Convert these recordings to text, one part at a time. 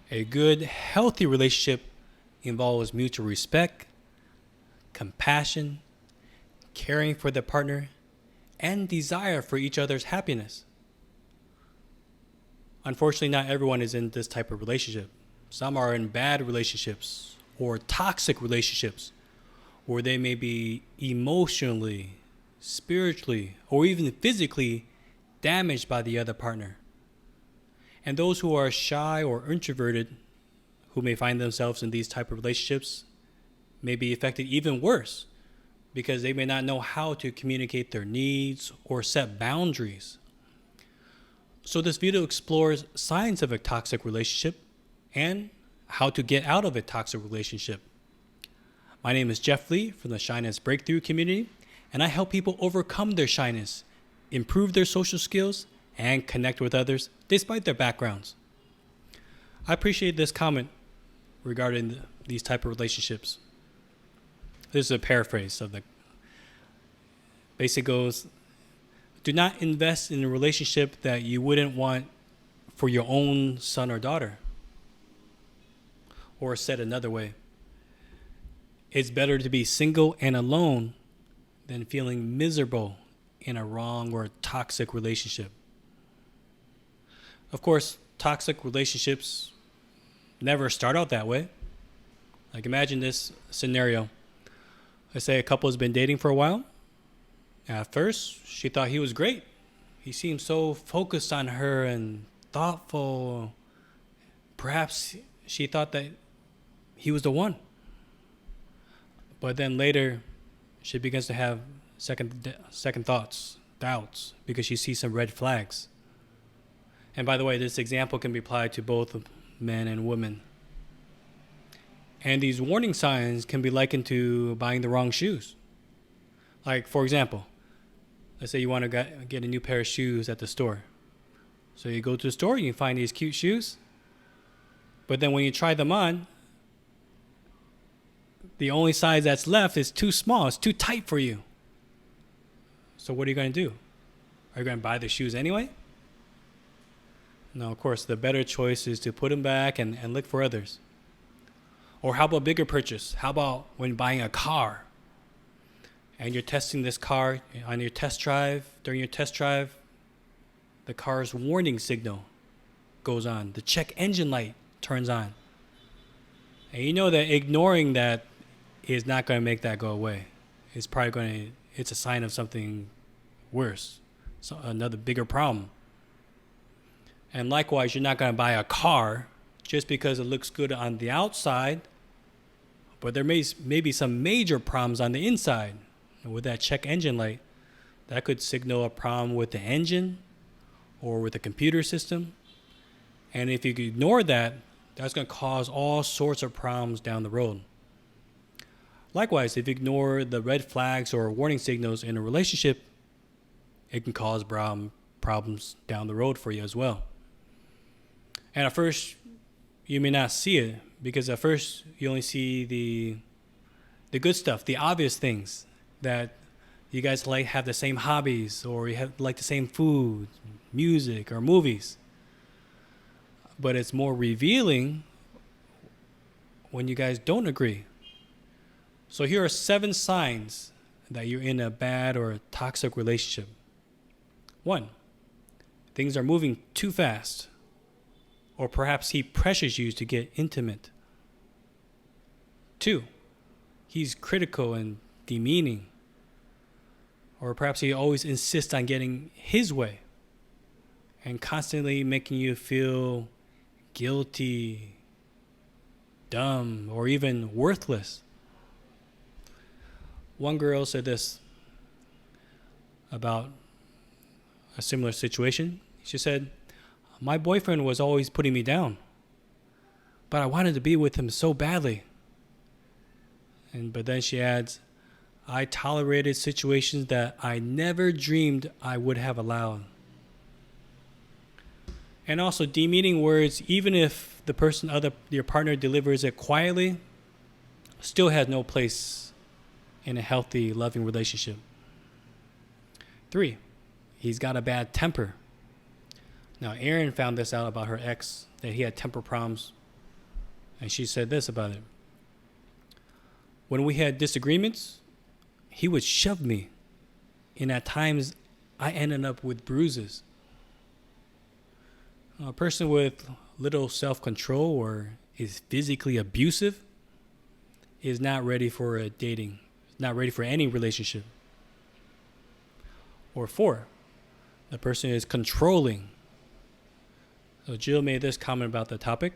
A good, healthy relationship involves mutual respect, compassion, caring for the partner, and desire for each other's happiness. Unfortunately, not everyone is in this type of relationship. Some are in bad relationships or toxic relationships where they may be emotionally, spiritually, or even physically damaged by the other partner. And those who are shy or introverted, who may find themselves in these type of relationships, may be affected even worse because they may not know how to communicate their needs or set boundaries. So this video explores signs of a toxic relationship and how to get out of a toxic relationship. My name is Jeff Lee from the Shyness Breakthrough community, and I help people overcome their shyness, improve their social skills, and connect with others despite their backgrounds. I appreciate this comment regarding these type of relationships. This is a paraphrase of the basic goes. Do not invest in a relationship that you wouldn't want for your own son or daughter. Or said another way, it's better to be single and alone than feeling miserable in a wrong or toxic relationship. Of course, toxic relationships never start out that way. Like imagine this scenario. Let's say a couple has been dating for a while. At first, she thought he was great. He seemed so focused on her and thoughtful. Perhaps she thought that he was the one. But then later, she begins to have second thoughts, doubts, because she sees some red flags. And by the way, this example can be applied to both men and women. And these warning signs can be likened to buying the wrong shoes. Like, for example, let's say you want to get a new pair of shoes at the store. So you go to the store, you find these cute shoes. But then when you try them on, the only size that's left is too small. It's too tight for you. So what are you going to do? Are you going to buy the shoes anyway? No, of course, the better choice is to put them back and look for others. Or how about a bigger purchase? How about when buying a car? And you're testing this car on your test drive. During your test drive, the car's warning signal goes on. The check engine light turns on. And you know that ignoring that is not going to make that go away. It's a sign of something worse, so another bigger problem. And likewise, you're not going to buy a car just because it looks good on the outside, but there may be some major problems on the inside. And with that check engine light, that could signal a problem with the engine or with the computer system. And if you ignore that, that's going to cause all sorts of problems down the road. Likewise, if you ignore the red flags or warning signals in a relationship, it can cause problems down the road for you as well. And at first, you may not see it because at first you only see the good stuff, the obvious things that you guys have the same hobbies or you like the same food, music, or movies. But it's more revealing when you guys don't agree. So here are 7 signs that you're in a bad or a toxic relationship. 1, things are moving too fast. Or perhaps he pressures you to get intimate. 2, he's critical and demeaning. Or perhaps he always insists on getting his way and constantly making you feel guilty, dumb, or even worthless. One girl said this about a similar situation. She said, "My boyfriend was always putting me down, but I wanted to be with him so badly." But then she adds, "I tolerated situations that I never dreamed I would have allowed." And also demeaning words, even if your partner delivers it quietly, still has no place in a healthy, loving relationship. 3, he's got a bad temper. Now, Erin found this out about her ex, that he had temper problems And she said this about it. When we had disagreements, he would shove me. And at times, I ended up with bruises. A person with little self-control or is physically abusive is not ready for a dating, not ready for any relationship. Or 4, the person is controlling. So Jill made this comment about the topic.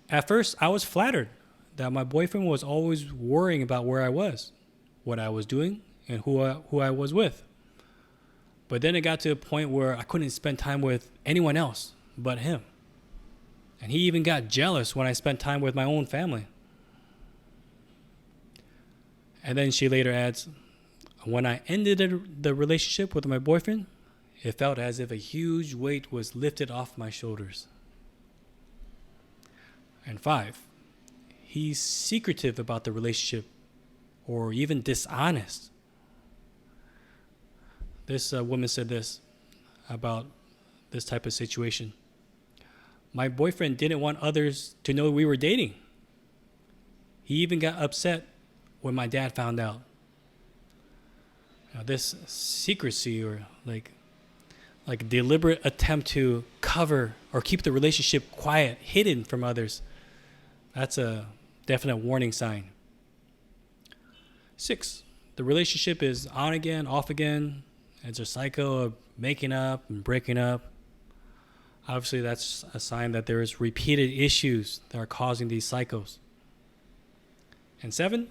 At first, I was flattered that my boyfriend was always worrying about where I was, what I was doing, and who I was with. But then it got to a point where I couldn't spend time with anyone else but him. And he even got jealous when I spent time with my own family. And then she later adds, when I ended the relationship with my boyfriend, it felt as if a huge weight was lifted off my shoulders. And 5, he's secretive about the relationship or even dishonest. This woman said this about this type of situation. My boyfriend didn't want others to know we were dating. He even got upset when my dad found out. Now, this secrecy or like deliberate attempt to cover or keep the relationship quiet, hidden from others, that's a definite warning sign. 6, the relationship is on again, off again. It's a cycle of making up and breaking up. Obviously, that's a sign that there is repeated issues that are causing these cycles. And 7,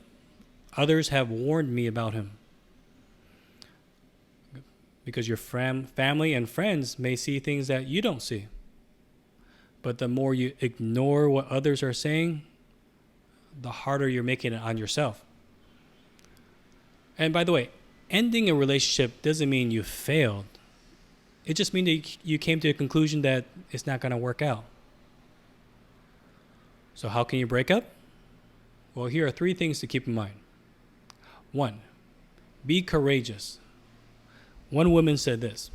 others have warned me about him. Because your family and friends may see things that you don't see. But the more you ignore what others are saying, the harder you're making it on yourself. And by the way, ending a relationship doesn't mean you failed. It just means that you came to a conclusion that it's not going to work out. So how can you break up? Well, here are 3 things to keep in mind. 1, be courageous. One woman said this.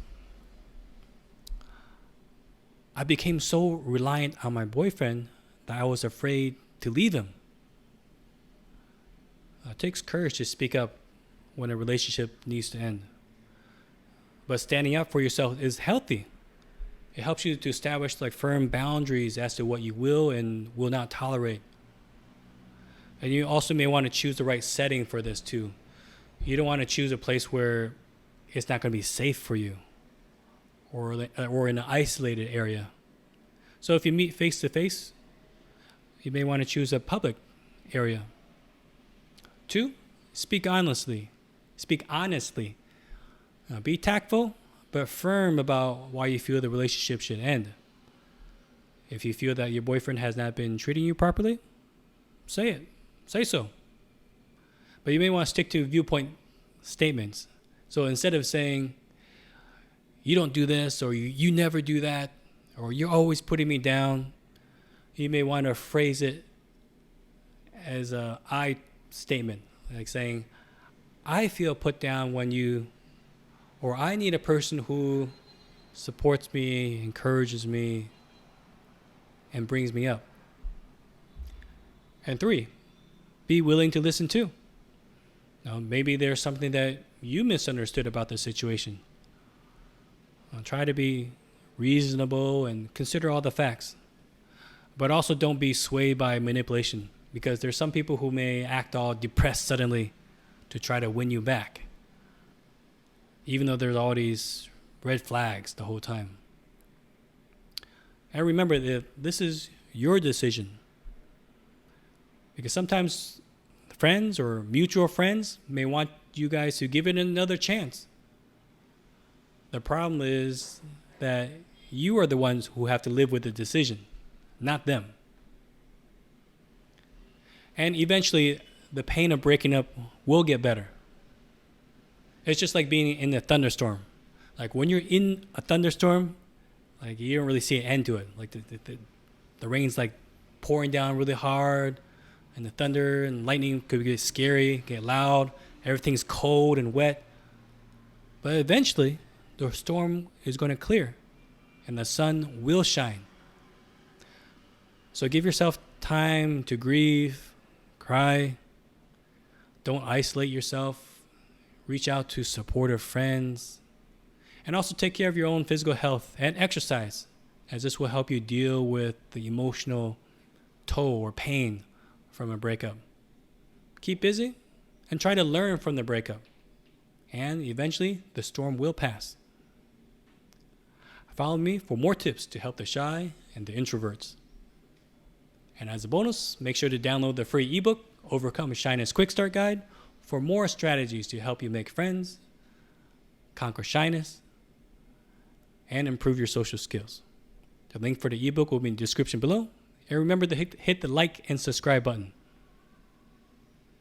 I became so reliant on my boyfriend that I was afraid to leave him. It takes courage to speak up when a relationship needs to end. But standing up for yourself is healthy. It helps you to establish firm boundaries as to what you will and will not tolerate. And you also may want to choose the right setting for this too. You don't want to choose a place where it's not going to be safe for you or in an isolated area. So if you meet face to face, you may want to choose a public area. 2, speak honestly. Speak honestly. Be tactful, but firm about why you feel the relationship should end. If you feel that your boyfriend has not been treating you properly, say it. Say so. But you may want to stick to viewpoint statements. So instead of saying, you don't do this, or you never do that, or you're always putting me down, you may want to phrase it as a I statement, like saying, I feel put down when you, or I need a person who supports me, encourages me, and brings me up. And 3, be willing to listen too. Now, maybe there's something that you misunderstood about the situation. Try to be reasonable and consider all the facts. But also don't be swayed by manipulation, because there's some people who may act all depressed suddenly to try to win you back, even though there's all these red flags the whole time. And remember that this is your decision, because sometimes friends or mutual friends may want you guys to give it another chance. The problem is that you are the ones who have to live with the decision, not them. And eventually, the pain of breaking up will get better. It's just like being in a thunderstorm. Like when you're in a thunderstorm, like you don't really see an end to it. Like the rain's like pouring down really hard, and the thunder and lightning could get scary, get loud. Everything's cold and wet. But eventually, the storm is going to clear, and the sun will shine. So give yourself time to grieve, cry. Don't isolate yourself. Reach out to supportive friends. And also take care of your own physical health and exercise, as this will help you deal with the emotional toll or pain from a breakup. Keep busy and try to learn from the breakup. And eventually, the storm will pass. Follow me for more tips to help the shy and the introverts. And as a bonus, make sure to download the free ebook, Overcome Shyness Quick Start Guide, for more strategies to help you make friends, conquer shyness, and improve your social skills. The link for the ebook will be in the description below. And remember to hit the like and subscribe button.